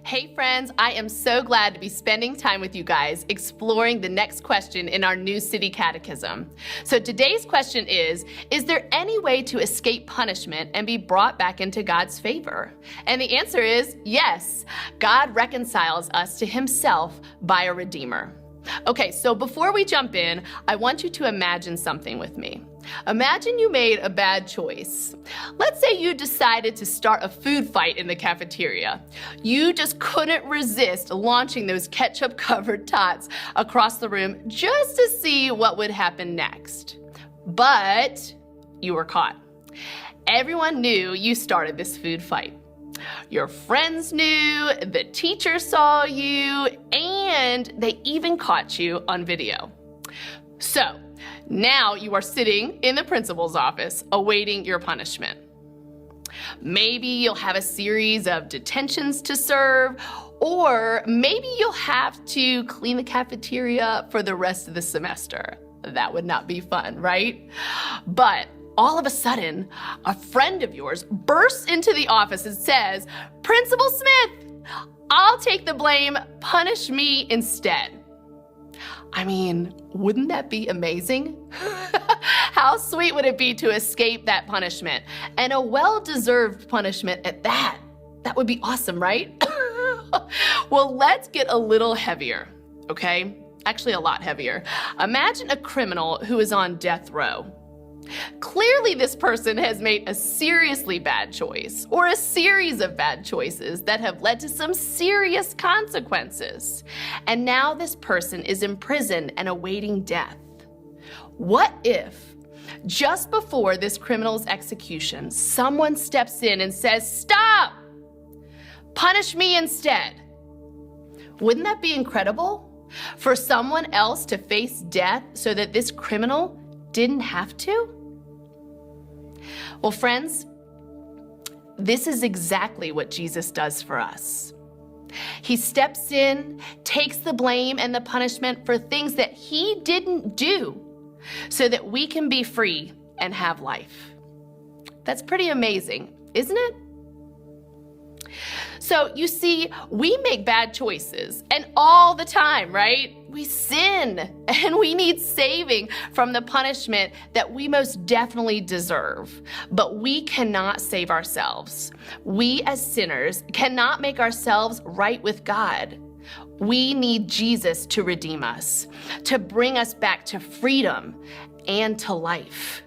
Hey friends, I am so glad to be spending time with you guys exploring the next question in our new city catechism. So today's question is there any way to escape punishment and be brought back into God's favor? And the answer is yes. God reconciles us to himself by a Redeemer. Okay, so before we jump in, I want you to imagine something with me. Imagine you made a bad choice. Let's say you decided to start a food fight in the cafeteria. You just couldn't resist launching those ketchup-covered tots across the room just to see what would happen next. But you were caught. Everyone knew you started this food fight. Your friends knew, the teacher saw you, and they even caught you on video. So, now you are sitting in the principal's office awaiting your punishment. Maybe you'll have a series of detentions to serve, or maybe you'll have to clean the cafeteria for the rest of the semester. That would not be fun, right? But all of a sudden, a friend of yours bursts into the office and says, "Principal Smith, I'll take the blame, punish me instead." I mean, wouldn't that be amazing? How sweet would it be to escape that punishment? And a well-deserved punishment at that. That would be awesome, right? Well, let's get a little heavier, okay? Actually, a lot heavier. Imagine a criminal who is on death row. Clearly, this person has made a seriously bad choice or a series of bad choices that have led to some serious consequences. And now this person is imprisoned and awaiting death. What if, just before this criminal's execution, someone steps in and says, "Stop! Punish me instead"? Wouldn't that be incredible? For someone else to face death so that this criminal didn't have to? Well, friends, this is exactly what Jesus does for us. He steps in, takes the blame and the punishment for things that he didn't do so that we can be free and have life. That's pretty amazing, isn't it? So you see, we make bad choices, and all the time, right? We sin, and we need saving from the punishment that we most definitely deserve. But we cannot save ourselves. We as sinners cannot make ourselves right with God. We need Jesus to redeem us, to bring us back to freedom and to life.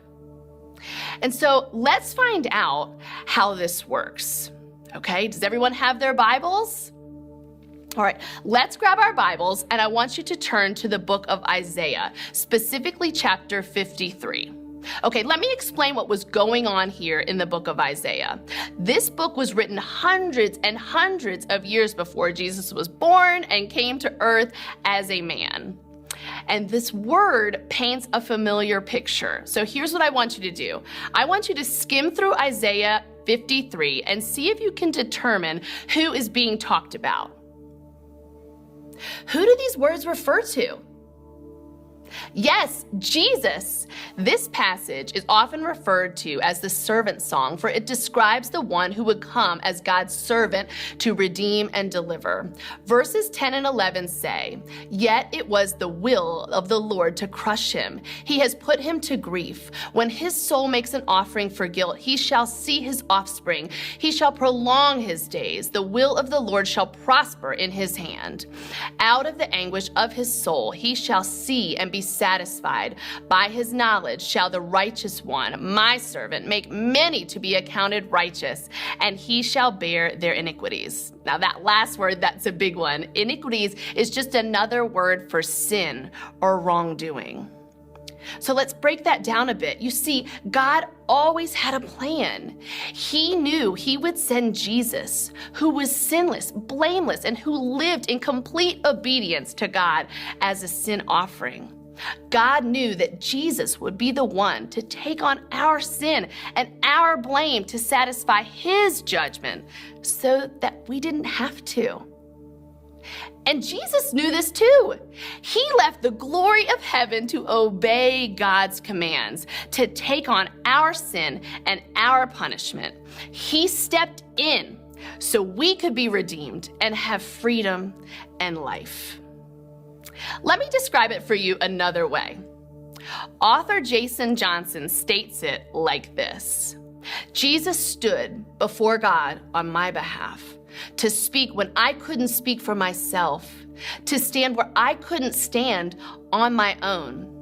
And so let's find out how this works. Okay, does everyone have their Bibles? All right, let's grab our Bibles, and I want you to turn to the book of Isaiah, specifically chapter 53. Okay, let me explain what was going on here in the book of Isaiah. This book was written hundreds and hundreds of years before Jesus was born and came to earth as a man. And this word paints a familiar picture. So here's what I want you to do. I want you to skim through Isaiah 53 and see if you can determine who is being talked about. Who do these words refer to? Yes, Jesus. This passage is often referred to as the servant song, for it describes the one who would come as God's servant to redeem and deliver. Verses 10 and 11 say, "Yet it was the will of the Lord to crush him. He has put him to grief. When his soul makes an offering for guilt, he shall see his offspring. He shall prolong his days. The will of the Lord shall prosper in his hand. Out of the anguish of his soul, he shall see and be satisfied. By his knowledge shall the righteous one, my servant, make many to be accounted righteous, and he shall bear their iniquities." Now that last word, that's a big one. Iniquities is just another word for sin or wrongdoing. So let's break that down a bit. You see, God always had a plan. He knew he would send Jesus, who was sinless, blameless, and who lived in complete obedience to God as a sin offering. God knew that Jesus would be the one to take on our sin and our blame to satisfy his judgment so that we didn't have to. And Jesus knew this too. He left the glory of heaven to obey God's commands, to take on our sin and our punishment. He stepped in so we could be redeemed and have freedom and life. Let me describe it for you another way. Author Jason Johnson states it like this: Jesus stood before God on my behalf to speak when I couldn't speak for myself, to stand where I couldn't stand on my own.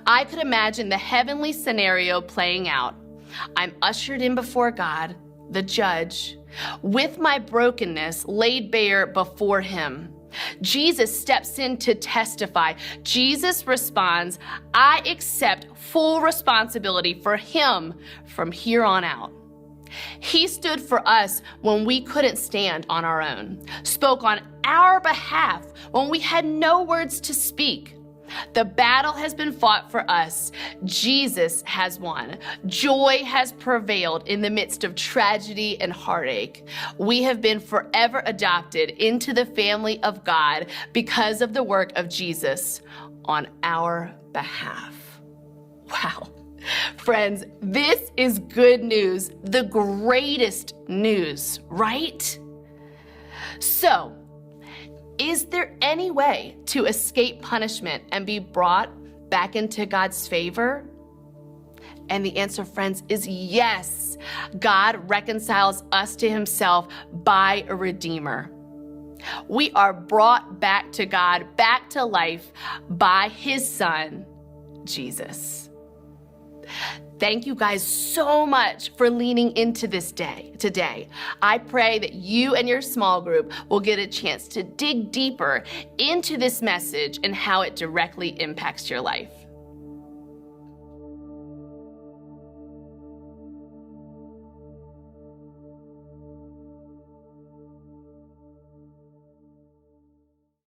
I could imagine the heavenly scenario playing out. I'm ushered in before God, the judge, with my brokenness laid bare before him. Jesus steps in to testify. Jesus responds, I accept full responsibility for him from here on out. He stood for us when we couldn't stand on our own, spoke on our behalf when we had no words to speak. The battle has been fought for us. Jesus has won. Joy has prevailed in the midst of tragedy and heartache. We have been forever adopted into the family of God because of the work of Jesus on our behalf. Wow. Friends, this is good news, the greatest news, right? So, is there any way to escape punishment and be brought back into God's favor? And the answer, friends, is yes. God reconciles us to himself by a Redeemer. We are brought back to God, back to life by his Son, Jesus. Thank you guys so much for leaning into this day today. I pray that you and your small group will get a chance to dig deeper into this message and how it directly impacts your life.